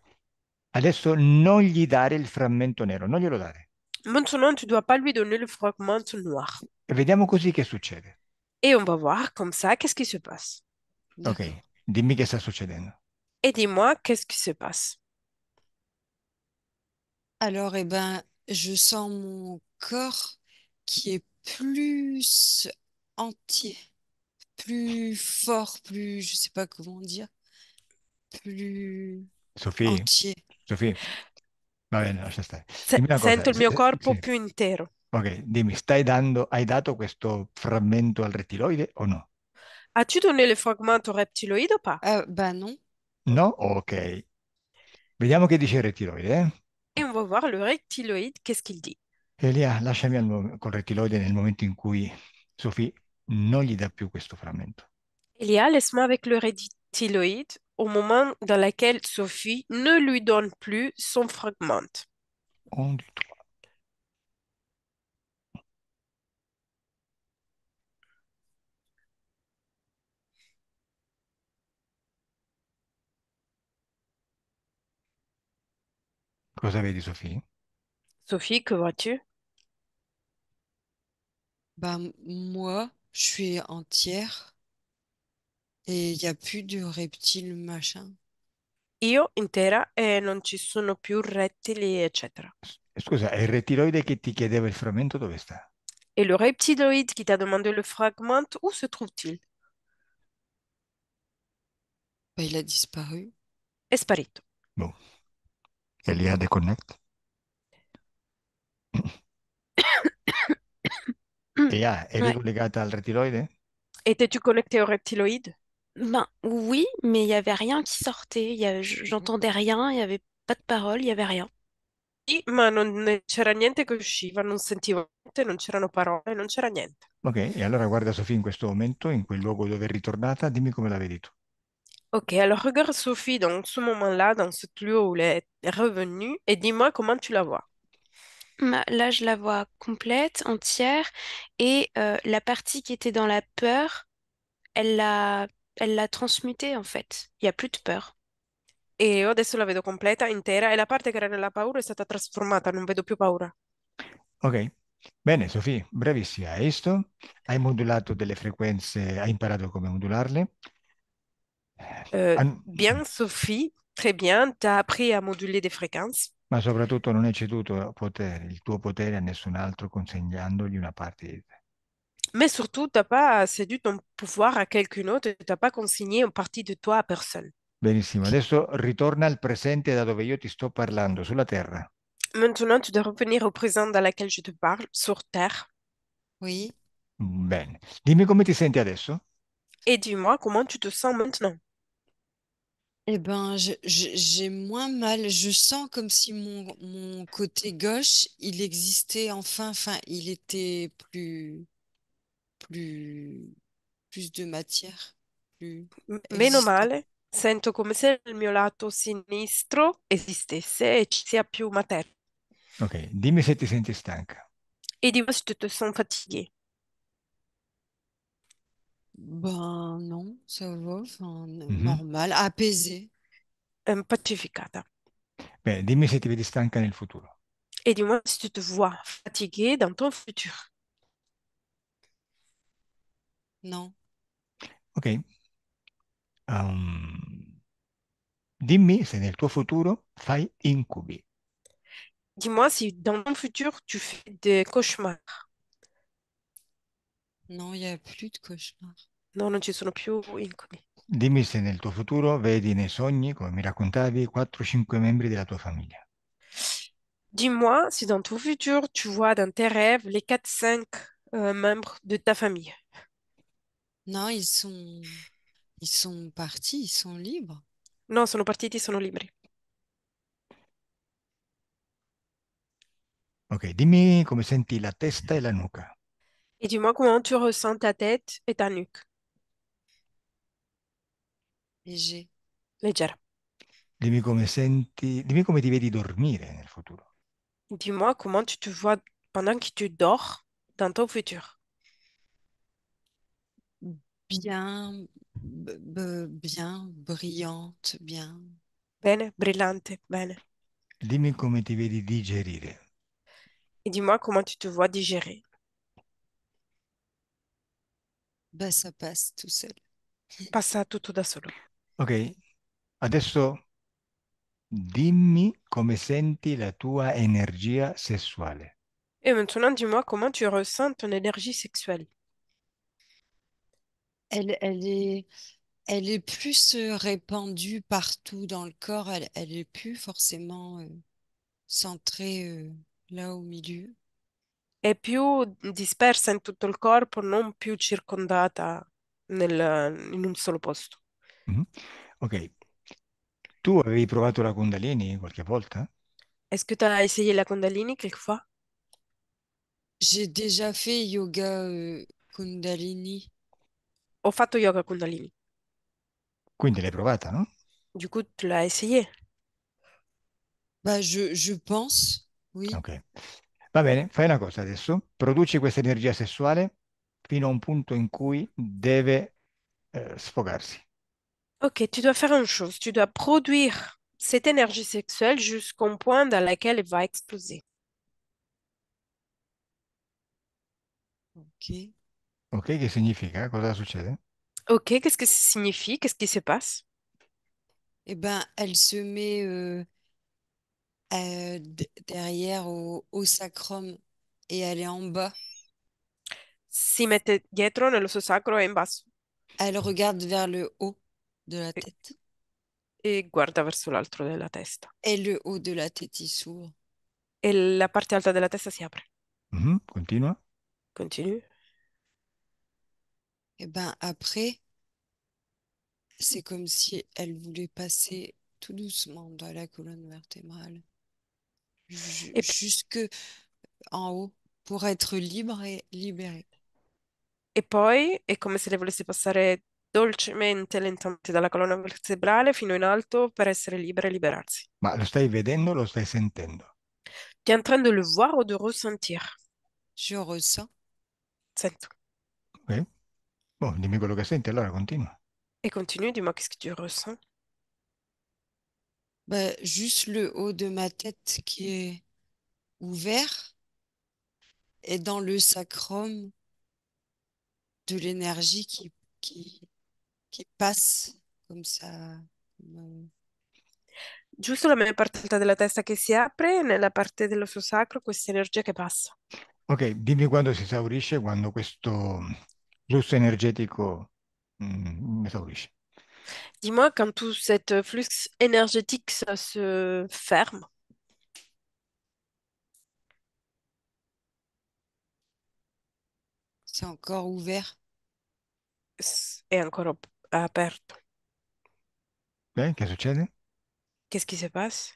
Adesso non gli dare il frammento nero, non glielo dare. Maintenant, tu dois pas lui donner le fragment noir. E vediamo così che succede. Et on va voir comme ça qu'est-ce qui se passe. Ok, D'accord. dimmi che sta succedendo. Et dis-moi qu'est-ce qui se passe. Alors, eh ben, je sens mon corps qui est plus entier, plus fort, plus, je sais pas comment dire, plus Sofì, entier. Sofì, va bene, lascia stare. Dimmi una cosa. Sento il mio corpo Sì. più intero. Ok, dimmi, hai dato questo frammento al rettiloide o no? As-tu donné le fragment au reptiloïde ou pas? Ah, bah non. No? Ok. Vediamo che dice il rettiloide, eh? Et on va voir le reptiloïde, qu'est-ce qu'il dit. Elia, lasciami col rettiloide nel momento in cui Sofì non gli dà più questo frammento. Elia, laisse-moi avec le reptiloïde au moment dans lequel Sophie ne lui donne plus son fragment. Un, due, tre. Cosa vedi, Sofì? Sophie, que vois-tu? Bah, moi, je suis entière et il n'y a plus de reptiles, machin. Io intera e non ci sono più rettili, eccetera. Scusa, è il rettiloide che ti chiedeva il frammento dove sta? Et le reptiloïde qui t'a demandé le fragment, où se trouve-t-il? Bah, il a disparu. È sparito. Boh. Elia, deconnect. Elia, eri Ouais. collegata al rettiloide? Étais-tu connecté au reptiloïde? Ben oui, mais il y avait rien qui sortait. J'entendais rien, il y avait pas de parole, il y avait rien. Sì, ma non c'era niente che usciva, non sentivo niente, non c'erano parole, non c'era niente. Ok, e allora guarda Sofì in questo momento, in quel luogo dove è ritornata, dimmi come la vedi tu. Ok, alors regarde Sophie dans ce moment-là, dans ce lieu où elle est revenue, et dis-moi comment tu la vois. Là, je la vois complète, entière, et la partie qui était dans la peur, elle l'a, elle l'a transmutée en fait. Il y a plus de peur. E io adesso la vedo completa, intera, e la parte che era nella paura è stata trasformata, non vedo più paura. Ok, bene Sofì, bravissima, hai visto? Hai modulato delle frequenze, hai imparato come modularle. Bien, Sophie, très bien, tu as appris à moduler des fréquences, Ma soprattutto non hai ceduto potere, il tuo potere a nessun altro consegnandogli una parte di te. mais surtout, tu n'as pas cédé ton pouvoir à quelqu'un autre, tu n'as pas consigné une partie de toi à personne. Benissimo, adesso ritorna al presente da dove io ti sto parlando, sulla Terra. Maintenant, tu dois revenir au présent dans lequel je te parle, sur Terre, Oui. Bene, dimmi come ti senti adesso? et dis-moi comment tu te sens maintenant. Eh ben, j'ai moins mal. Je sens comme si mon côté gauche, il existait enfin. Enfin, il était plus, plus de matière, plus Meno existant. male, sento come se il mio lato sinistro esistesse e ci sia più materia. Ok, dimmi se ti senti stanca. Et dis-moi si tu te sens fatigué, Ben non, ça va. Enfin, Mhm. normal, apaisé. pacificata. Bene, dimmi se ti vedi stanca nel futuro. Et dis-moi si tu te vois fatigué dans ton futur. Non, Ok. Dimmi se nel tuo futuro fai incubi. Dis-moi si dans ton futur tu fais des cauchemars. non, il n'y a plus de cauchemar. No, non ci sono più incubi. Dimmi se nel tuo futuro vedi nei sogni, come mi raccontavi, 4-5 membri della tua famiglia. Dis-moi si dans ton futur tu vois dans tes rêves les 4-5 membres de ta famille. Non, ils sont partis, ils sont libres. No, sono partiti, sono liberi. Ok, dimmi come senti la testa e la nuca. Et dis-moi comment tu ressens ta tête et ta nuque. Léger. Leggera. Dimmi come ti vedi dormire nel futuro. Dis-moi comment tu te vois pendant que tu dors dans ton futur. Bien, bien, brillante, bien. Bene, brillante, bene. Dimmi come ti vedi digerire. Et dis-moi comment tu te vois digérer. Bah, ça passe tout seul. Passa tutto da solo. Ok, adesso dimmi come senti la tua energia sessuale. Et maintenant, dis-moi comment tu ressens ton énergie sexuelle. Elle est plus répandue partout dans le corps. Elle est plus forcément centrée là au milieu. È più dispersa in tutto il corpo, non più circondata in un solo posto. Mhm. Ok, tu avevi provato la Kundalini qualche volta? Est-ce que tu as essayé la Kundalini quelquefois? J'ai déjà fait yoga Kundalini. Ho fatto yoga Kundalini. Quindi l'hai provata, no? Du coup, tu l'as essayé. Bah, je pense, oui. Ok. Va bene, fai una cosa adesso. Produci questa energia sessuale fino a un punto in cui deve sfogarsi. Ok, tu dois faire une chose. Tu dois produire cette énergie sexuelle jusqu'au point dans lequel elle va exploser. Ok. Ok, che significa? Cosa succede? Ok, qu'est-ce que ça signifie? Qu'est-ce qui se passe? Eh ben, elle se met derrière au sacrum et elle est en bas. Si mette dietro nello suo sacro e in basso Elle regarde vers le haut de la e, tête. e guarda verso l'altro della testa. Et le haut de la tête, il s'ouvre. E la parte alta della testa si apre. Mhm, continua. Continue. Et ben après, c'est comme si elle voulait passer tout doucement dans la colonne vertébrale, E, jusque en haut, pour être libre et libérée. e poi è come se le volesse passare dolcemente, lentamente dalla colonna vertebrale fino in alto per essere libera e liberarsi. Ma lo stai vedendo o lo stai sentendo? Tu es en train de le voir ou de ressentir? Je ressens. Sento. Ok? Boh, dimmi quello che senti, allora continua. Et continue, dis-moi qu'est-ce que tu ressens. Bah, juste le haut de ma tête qui est ouvert et dans le sacrum de l'énergie qui, qui passe comme ça. Giusto la mia parte alta della testa che si apre e nella parte dello suo sacro questa energia che passa. Ok, dimmi quando si esaurisce, quando questo flusso energetico esaurisce. Dis-moi, quand tout cet flux énergétique ça se ferme, C'est encore ouvert. è ancora aperto, Che succede? qu'est-ce qui se passe?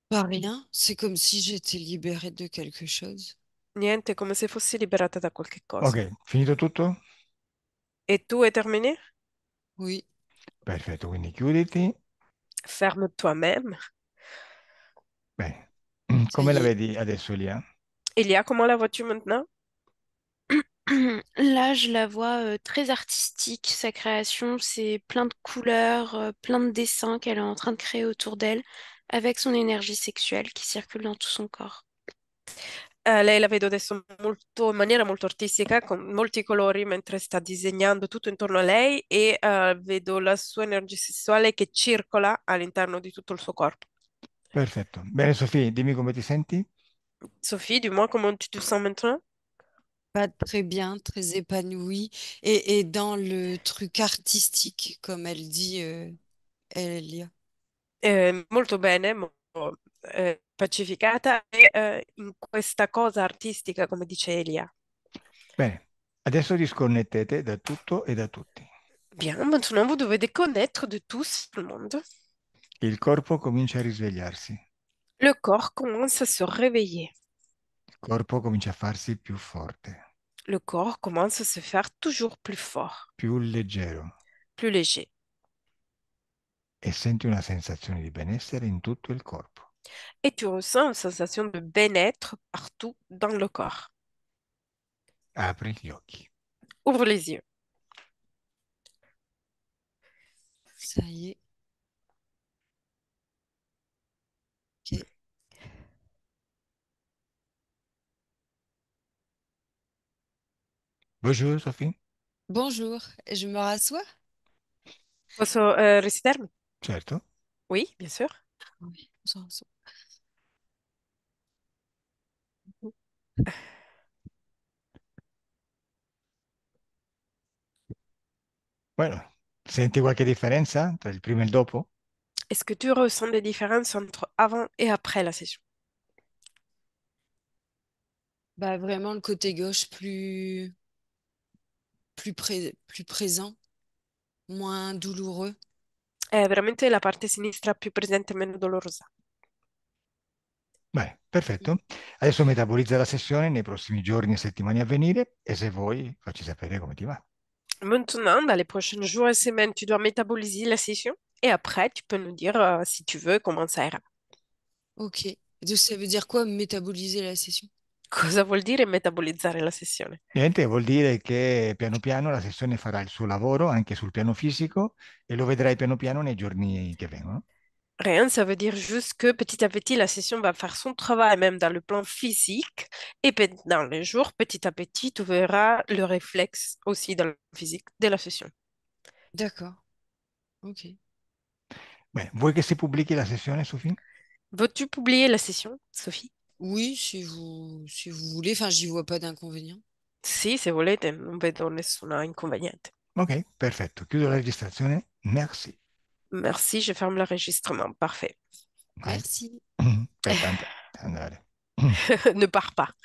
Pas rien. C'est comme si j'étais libérée de quelque chose. Niente, come se fossi liberata da qualche cosa. Ok, finito tutto? Et tout est terminé? Oui. Perfetto, quindi chiuditi. Ferme toi-même. Bene. Ça Come la y est. vedi adesso, Elia? Il y a comment la vois-tu maintenant? Là, je la vois très artistique. Sa création, c'est plein de couleurs, plein de dessins qu'elle est en train de créer autour d'elle. avec son énergie sexuelle qui circule dans tout son corps. Lei la vedo adesso in maniera molto artistica, con molti colori mentre sta disegnando tutto intorno a lei e vedo la sua energia sessuale che circola all'interno di tutto il suo corpo. Perfetto. Bene, Sofì, dimmi come ti senti? Sophie, dis-moi comment tu te sens maintenant? Pas très bien, très épanouie. Et dans le truc artistique, comme elle dit, Elia. Molto bene, pacificata e in questa cosa artistica, come dice Elia. Bene, adesso disconnettete da tutto e da tutti. Bien, maintenant vous devez déconnecter de tout le monde. Il corpo comincia a risvegliarsi, Le corps commence à se réveiller. il corpo comincia a farsi più forte, Le corps commence à se faire toujours plus fort, più leggero plus léger. e senti una sensazione di benessere in tutto il corpo. Et tu ressens une sensation de bien-être partout dans le corps. Apri gli occhi. Ouvre les yeux. Ça y est. Ok. Bonjour, Sofì? Bonjour, je me rassois? Posso risiedermi? Certo. Oui, bien sûr. Oui, on s'en rassoit. Bueno, senti qualche differenza tra il prima e il dopo? Est-ce que tu ressens des différences entre avant et après la session? Bah, vraiment le côté gauche plus présent, moins douloureux. È veramente la parte sinistra più presente e meno dolorosa. Beh, perfetto. Adesso metabolizza la sessione nei prossimi giorni e settimane a venire e se vuoi facci sapere come ti va. Maintenant, dans les prochains jours et semaines, tu dois métaboliser la session et après, tu peux nous dire, si tu veux, comment ça ira. Ok. Donc ça veut dire quoi, métaboliser la session? Cosa vuol dire metabolizzare la sessione? Niente, vuol dire che piano piano la sessione farà il suo lavoro anche sul piano fisico e lo vedrai piano piano nei giorni che vengono. Rien, ça veut dire juste que petit à petit, la session va faire son travail, même dans le plan physique. Et dans les jours, petit à petit, tu verras le réflexe aussi dans le physique de la session. D'accord. Ok. Bene, vuoi che si pubblichi la sessione, Sofì? Veux-tu publier la session, Sophie? Oui, si vous voulez. Enfin, j'y vois pas d'inconvénient. Sì, se volete, non vedo nessun inconveniente. Ok, perfetto. Chiudo la registrazione. Merci. Merci, je ferme l'enregistrement. Parfait. Vai. Merci. Aspetta, andare. Ne pars pas.